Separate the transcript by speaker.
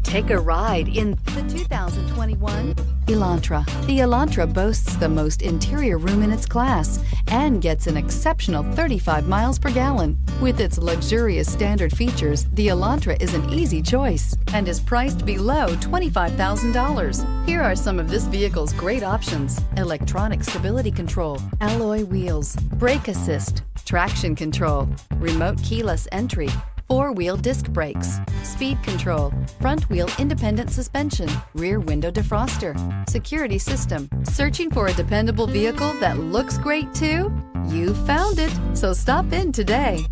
Speaker 1: Take a ride in the 2021 Elantra. The Elantra boasts the most interior room in its class and gets an exceptional 35 miles per gallon. With its luxurious standard features, the Elantra is an easy choice and is priced below $25,000. Here are some of this vehicle's great options: electronic stability control, alloy wheels, brake assist, traction control, remote keyless entry, four-wheel disc brakes, speed control, front-wheel independent suspension, rear window defroster, security system. Searching for a dependable vehicle that looks great too? You found it, so stop in today.